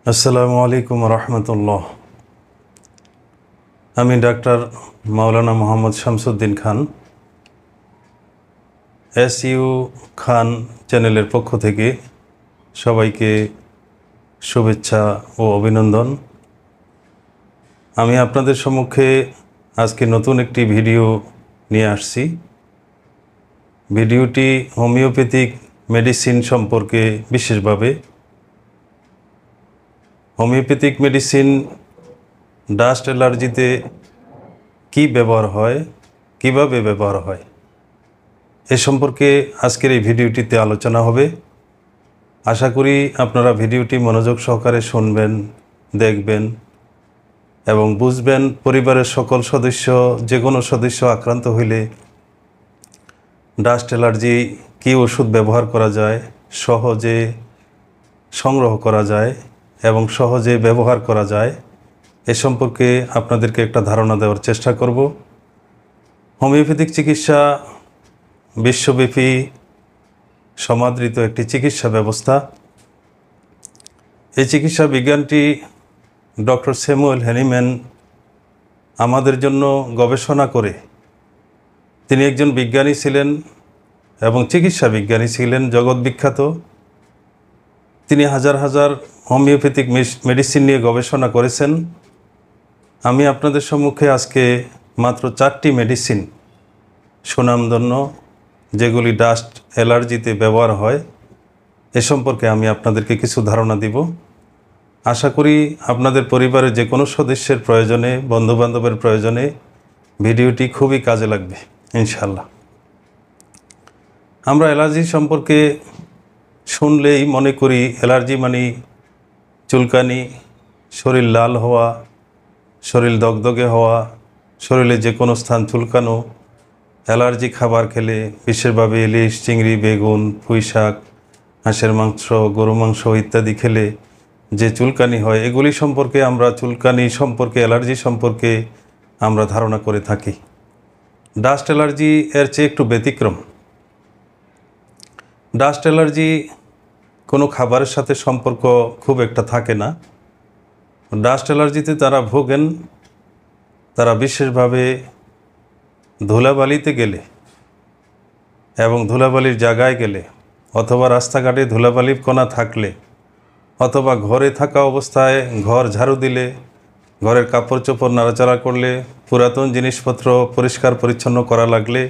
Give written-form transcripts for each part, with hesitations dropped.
আসসালামু আলাইকুম রহমতুল্লাহ। আমি ডাক্তার মাওলানা মোহাম্মদ শামসুদ্দিন খান, এসইউ খান চ্যানেলের পক্ষ থেকে সবাইকে শুভেচ্ছা ও অভিনন্দন। আমি আপনাদের সম্মুখে আজকে নতুন একটি ভিডিও নিয়ে আসছি। ভিডিওটি হোমিওপ্যাথিক মেডিসিন সম্পর্কে, বিশেষভাবে হোমিওপ্যাথিক মেডিসিন ডাস্ট অ্যালার্জিতে কী ব্যবহার হয়, কিভাবে ব্যবহার হয়, এ সম্পর্কে আজকের এই ভিডিওটিতে আলোচনা হবে। আশা করি আপনারা ভিডিওটি মনোযোগ সহকারে শুনবেন, দেখবেন এবং বুঝবেন। পরিবারের সকল সদস্য, যে কোনো সদস্য আক্রান্ত হইলে ডাস্ট অ্যালার্জি কী ওষুধ ব্যবহার করা যায়, সহজে সংগ্রহ করা যায় এবং সহজে ব্যবহার করা যায়, এ সম্পর্কে আপনাদেরকে একটা ধারণা দেওয়ার চেষ্টা করব। হোমিওপ্যাথিক চিকিৎসা বিশ্বব্যাপী সমাদৃত একটি চিকিৎসা ব্যবস্থা। এই চিকিৎসা বিজ্ঞানটি ডক্টর স্যামুয়েল হ্যানিম্যান আমাদের জন্য গবেষণা করে, তিনি একজন বিজ্ঞানী ছিলেন এবং চিকিৎসা বিজ্ঞানী ছিলেন, জগৎ বিখ্যাত। তিনি হাজার হাজার হোমিওপ্যাথিক মেডিসিন নিয়ে গবেষণা করেছেন। আমি আপনাদের সম্মুখে আজকে মাত্র 4টি মেডিসিন সুনামধন্য, যেগুলি ডাস্ট অ্যালার্জিতে ব্যবহার হয়, এ সম্পর্কে আমি আপনাদেরকে কিছু ধারণা দিব। আশা করি আপনাদের পরিবারের যে কোনো সদস্যের প্রয়োজনে, বন্ধুবান্ধবের প্রয়োজনে ভিডিওটি খুবই কাজে লাগবে ইনশাল্লাহ। আমরা অ্যালার্জি সম্পর্কে শুনলেই মনে করি অ্যালার্জি মানে চুলকানি, শরীর লাল হওয়া, শরীর দগদগে হওয়া, শরীরে যে কোনো স্থান চুলকানো, অ্যালার্জি খাবার খেলে, বিশেষভাবে ইলিশ, চিংড়ি, বেগুন, পুঁই শাক, হাঁসের মাংস, গরু মাংস ইত্যাদি খেলে যে চুলকানি হয়, এগুলি সম্পর্কে আমরা চুলকানি সম্পর্কে, অ্যালার্জি সম্পর্কে আমরা ধারণা করে থাকি। ডাস্ট অ্যালার্জি এর চেয়ে একটু ব্যতিক্রম। ডাস্ট অ্যালার্জি কোনো খাবারের সাথে সম্পর্ক খুব একটা থাকে না। ডাস্ট অ্যালার্জিতে তারা ভোগেন, তারা বিশেষভাবে ধুলাবালিতে গেলে এবং ধুলাবালির জায়গায় গেলে, অথবা রাস্তাঘাটে ধুলাবালির কণা থাকলে, অথবা ঘরে থাকা অবস্থায় ঘর ঝাড়ু দিলে, ঘরের কাপড় চোপড় নাড়াচাড়া করলে, পুরাতন জিনিসপত্র পরিষ্কার পরিচ্ছন্ন করা লাগলে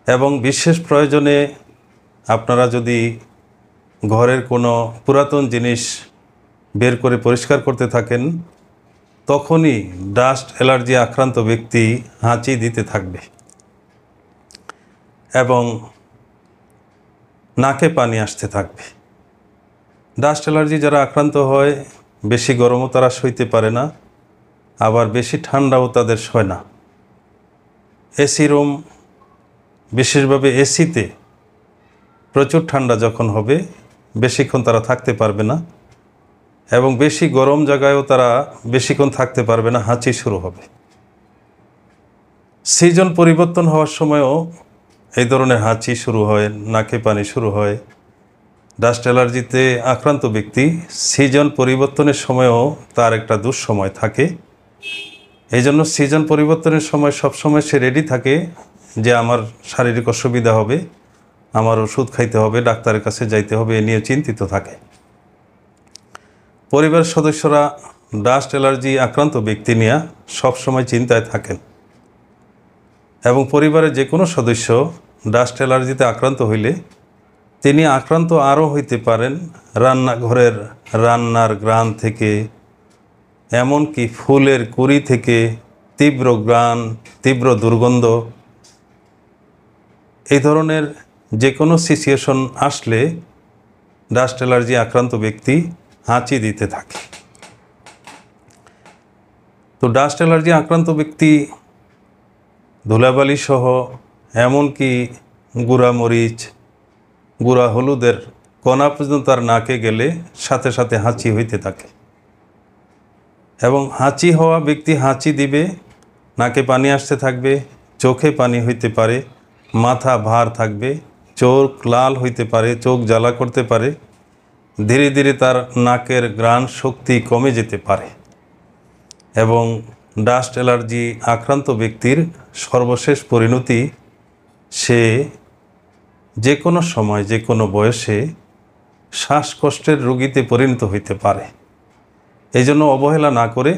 এবং বিশেষ প্রয়োজনে আপনারা যদি ঘরের কোনো পুরাতন জিনিস বের করে পরিষ্কার করতে থাকেন, তখনই ডাস্ট অ্যালার্জি আক্রান্ত ব্যক্তি হাঁচি দিতে থাকবে এবং নাকে পানি আসতে থাকবে। ডাস্ট অ্যালার্জি যারা আক্রান্ত হয়, বেশি গরমও তারা সইতে পারে না, আবার বেশি ঠান্ডাও তাদের সয় না। এসি রুম, বিশেষভাবে এসিতে প্রচুর ঠান্ডা যখন হবে, বেশিক্ষণ তারা থাকতে পারবে না এবং বেশি গরম জায়গায়ও তারা বেশিক্ষণ থাকতে পারবে না, হাঁচি শুরু হবে। সিজন পরিবর্তন হওয়ার সময়ও এই ধরনের হাঁচি শুরু হয়, নাকে পানি শুরু হয়। ডাস্ট অ্যালার্জিতে আক্রান্ত ব্যক্তি সিজন পরিবর্তনের সময়ও তার একটা দুঃসময় থাকে। এই জন্য সিজন পরিবর্তনের সময় সবসময় সে রেডি থাকে যে আমার শারীরিক অসুবিধা হবে, আমার ওষুধ খাইতে হবে, ডাক্তারের কাছে যাইতে হবে, এ নিয়ে চিন্তিত থাকে। পরিবারের সদস্যরা ডাস্ট অ্যালার্জি আক্রান্ত ব্যক্তি নিয়ে সবসময় চিন্তায় থাকেন এবং পরিবারের যে কোনো সদস্য ডাস্ট অ্যালার্জিতে আক্রান্ত হইলে তিনি আক্রান্ত আরও হইতে পারেন রান্নাঘরের রান্নার ঘ্রাণ থেকে, এমনকি ফুলের কুঁড়ি থেকে তীব্র ঘ্রাণ, তীব্র দুর্গন্ধ, এই ধরনের যে কোনো সিচুয়েশন আসলে ডাস্ট অ্যালার্জি আক্রান্ত ব্যক্তি হাঁচি দিতে থাকে। তো ডাস্ট অ্যালার্জি আক্রান্ত ব্যক্তি ধুলাবালি সহ, এমনকি গুঁড়া মরিচ, গুঁড়া হলুদের কণা পর্যন্ত তার নাকে গেলে সাথে সাথে হাঁচি হইতে থাকে এবং হাঁচি হওয়া ব্যক্তি হাঁচি দিবে, নাকে পানি আসতে থাকবে, চোখে পানি হইতে পারে, মাথা ভার থাকবে, চোখ লাল হইতে পারে, চোখ জ্বালা করতে পারে। ধীরে ধীরে তার নাকের ঘ্রাণ শক্তি কমে যেতে পারে এবং ডাস্ট অ্যালার্জি আক্রান্ত ব্যক্তির সর্বশেষ পরিণতি সে যে কোনো সময় যে কোনো বয়সে শ্বাসকষ্টের রোগীতে পরিণত হইতে পারে। এই জন্য অবহেলা না করে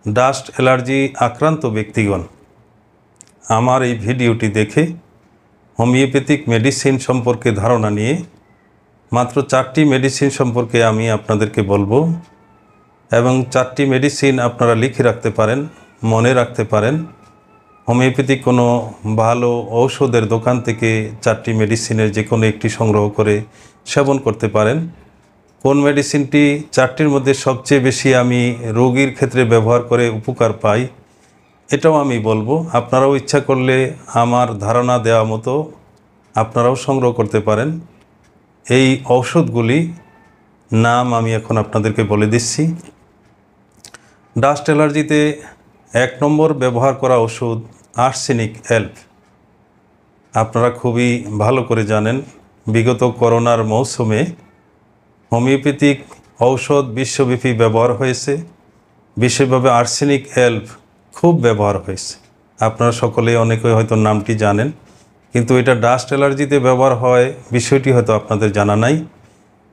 ডাস্ট অ্যালার্জি আক্রান্ত ব্যক্তিগণ আমার এই ভিডিওটি দেখে হোমিওপ্যাথিক মেডিসিন সম্পর্কে ধারণা নিয়ে মাত্র 4টি মেডিসিন সম্পর্কে আমি আপনাদেরকে বলবো এবং 4টি মেডিসিন আপনারা লিখে রাখতে পারেন, মনে রাখতে পারেন। হোমিওপ্যাথিক কোনো ভালো ঔষধের দোকান থেকে 4টি মেডিসিনের যে কোনো একটি সংগ্রহ করে সেবন করতে পারেন। কোন মেডিসিনটি 4টির মধ্যে সবচেয়ে বেশি আমি রোগীর ক্ষেত্রে ব্যবহার করে উপকার পাই এটাও আমি বলবো। আপনারাও ইচ্ছা করলে আমার ধারণা দেওয়া মতো আপনারাও সংগ্রহ করতে পারেন। এই ঔষধগুলি নাম আমি এখন আপনাদেরকে বলে দিচ্ছি। ডাস্ট অ্যালার্জিতে 1 নম্বর ব্যবহার করা ওষুধ আর্সেনিক অ্যাল্প। আপনারা খুবই ভালো করে জানেন বিগত করোনার মৌসুমে হোমিওপ্যাথিক ঔষধ বিশ্বব্যাপী ব্যবহার হয়েছে, বিশেষভাবে আর্সেনিক অ্যাল্প খুব ব্যবহার হয়েছে। আপনারা সকলেই অনেকে হয়তো নামটি জানেন, কিন্তু এটা ডাস্ট অ্যালার্জিতে ব্যবহার হয় বিষয়টি হয়তো আপনাদের জানা নাই।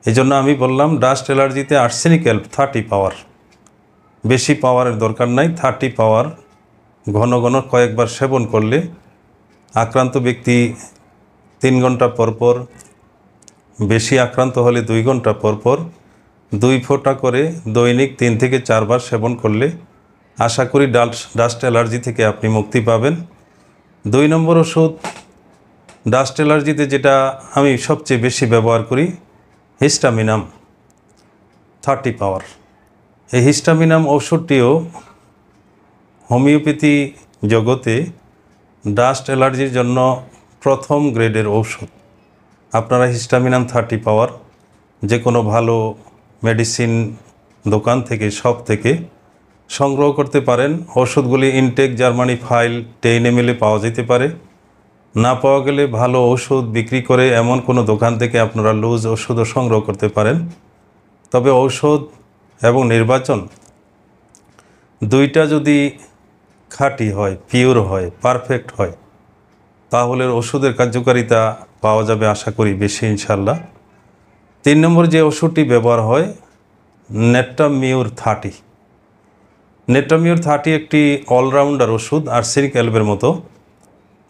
এই জন্য আমি বললাম ডাস্ট অ্যালার্জিতে আর্সেনিক অ্যাল্প 30 পাওয়ার, বেশি পাওয়ারের দরকার নাই। 30 পাওয়ার ঘন ঘন কয়েকবার সেবন করলে আক্রান্ত ব্যক্তি 3 ঘন্টা পরপর, বেশি আক্রান্ত হলে 2 ঘন্টা পরপর 2 ফোঁটা করে দৈনিক 3 থেকে 4 বার সেবন করলে আশা করি ডাস্ট অ্যালার্জি থেকে আপনি মুক্তি পাবেন। 2 নম্বর ওষুধ ডাস্ট অ্যালার্জিতে যেটা আমি সবচেয়ে বেশি ব্যবহার করি হিস্টামিনাম 30 পাওয়ার। এই হিস্টামিনাম ওষুধটিও হোমিওপ্যাথি জগতে ডাস্ট অ্যালার্জির জন্য প্রথম গ্রেডের ঔষধ। আপনারা হিস্টামিনাম 30 পাওয়ার যে কোনো ভালো মেডিসিন দোকান থেকে, শপ থেকে সংগ্রহ করতে পারেন। ওষুধগুলি ইনটেক জার্মানি ফাইল 10 ml পাওয়া যেতে পারে। না পাওয়া গেলে ভালো ওষুধ বিক্রি করে এমন কোনো দোকান থেকে আপনারা লুজ ওষুধও সংগ্রহ করতে পারেন। তবে ঔষধ এবং নির্বাচন দুইটা যদি খাঁটি হয়, পিওর হয়, পারফেক্ট হয়, তাহলে ওষুধের কার্যকারিতা পাওয়া যাবে আশা করি বেশি ইনশাল্লাহ। 3 নম্বর যে ওষুধটি ব্যবহার হয় নেট্টামিউর 30। নেট্টামিউর 30 একটি অলরাউন্ডার ওষুধ আর্সেনিক অ্যাল্পের মতো।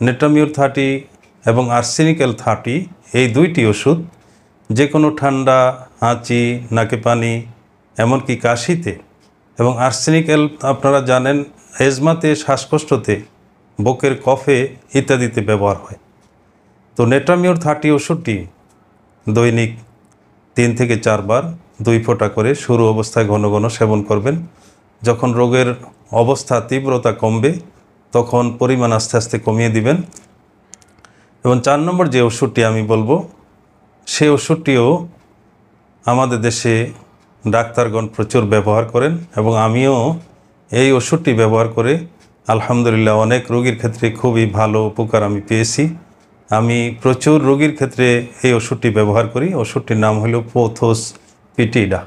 নেট্টামিউর 30 এবং আর্সেনিক অ্যাল্প 30 এই দুইটি ওষুধ যে কোনো ঠান্ডা, হাঁচি, নাকে পানি, এমনকি কাশিতে, এবং আর্সেনিক অ্যাল্প আপনারা জানেন এজমাতে, শ্বাসকষ্টতে, বুকের কফে ইত্যাদিতে ব্যবহার হয়। তো নেট্টামিউর 30 ওষুধটি দৈনিক 3 থেকে 4 বার 2 ফোঁটা করে শুরু অবস্থায় ঘন ঘন সেবন করবেন। যখন রোগের অবস্থা তীব্রতা কমবে তখন পরিমাণ আস্তে আস্তে কমিয়ে দিবেন। এবং 4 নম্বর যে ওষুধটি আমি বলবো সেই ওষুধটিও আমাদের দেশে ডাক্তারগণ প্রচুর ব্যবহার করেন এবং আমিও এই ওষুধটি ব্যবহার করে আলহামদুলিল্লাহ অনেক রোগীর ক্ষেত্রে খুবই ভালো উপকার আমি পেয়েছি। আমি প্রচুর রোগীর ক্ষেত্রে এই ওষুধটি ব্যবহার করি। ওষুধটির নাম হলো পোথোস পিটিডা।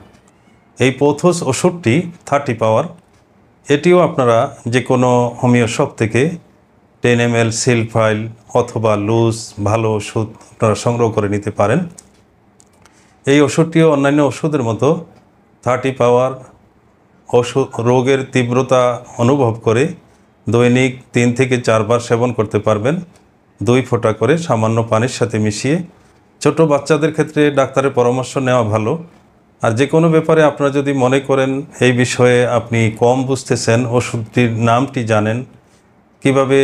এই পোথোস ওষুধটি 30 পাওয়ার। এটিও আপনারা যে কোনো হোমিও শপ থেকে 10 ml সিল ফাইল অথবা লুজ ভালো ওষুধ আপনারা সংগ্রহ করে নিতে পারেন। এই ওষুধটিও অন্যান্য ওষুধের মতো 30 পাওয়ার ওষুধ। রোগের তীব্রতা অনুভব করে দৈনিক 3 থেকে 4 বার সেবন করতে পারবেন 2 ফোঁটা করে সামান্য পানির সাথে মিশিয়ে। ছোট বাচ্চাদের ক্ষেত্রে ডাক্তারের পরামর্শ নেওয়া ভালো। আর যে কোনো ব্যাপারে আপনারা যদি মনে করেন এই বিষয়ে আপনি কম বুঝতেছেন, ওষুধটির নামটি জানেন, কিভাবে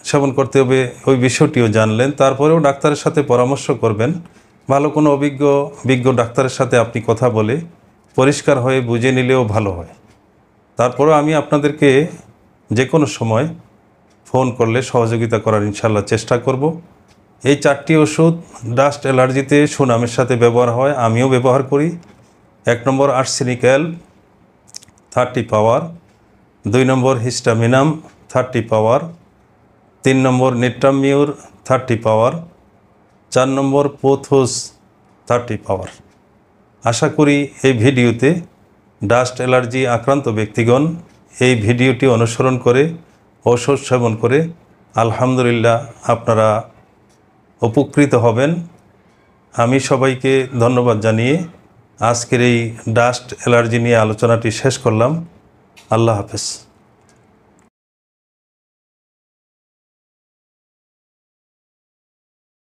সেবন করতে হবে ওই বিষয়টিও জানলেন, তারপরেও ডাক্তারের সাথে পরামর্শ করবেন। ভালো কোনো বিজ্ঞ ডাক্তারের সাথে আপনি কথা বলে পরিষ্কার হয়ে বুঝে নিলেও ভালো হয়। তারপরেও আমি আপনাদেরকে যে কোনো সময় ফোন করলে সহযোগিতা করার ইনশাল্লাহ চেষ্টা করব। এই 4টি ওষুধ ডাস্ট অ্যালার্জিতে সুনামের সাথে ব্যবহার হয়, আমিও ব্যবহার করি। 1 নম্বর আর্সেনিক অ্যাল্প 30 পাওয়ার, 2 নম্বর হিস্টামিনাম 30 পাওয়ার, 3 নম্বর নেট্টামিউর 30 পাওয়ার, 4 নম্বর পোথোস 30 পাওয়ার। আশা করি এই ভিডিওতে ডাস্ট অ্যালার্জি আক্রান্ত ব্যক্তিগণ এই ভিডিওটি অনুসরণ করে ঔষধ সেবন করে আলহামদুলিল্লাহ আপনারা উপকৃত হবেন। আমি সবাইকে ধন্যবাদ জানিয়ে আজকের এই ডাস্ট অ্যালার্জি নিয়ে আলোচনাটি শেষ করলাম। আল্লাহ হাফেজ।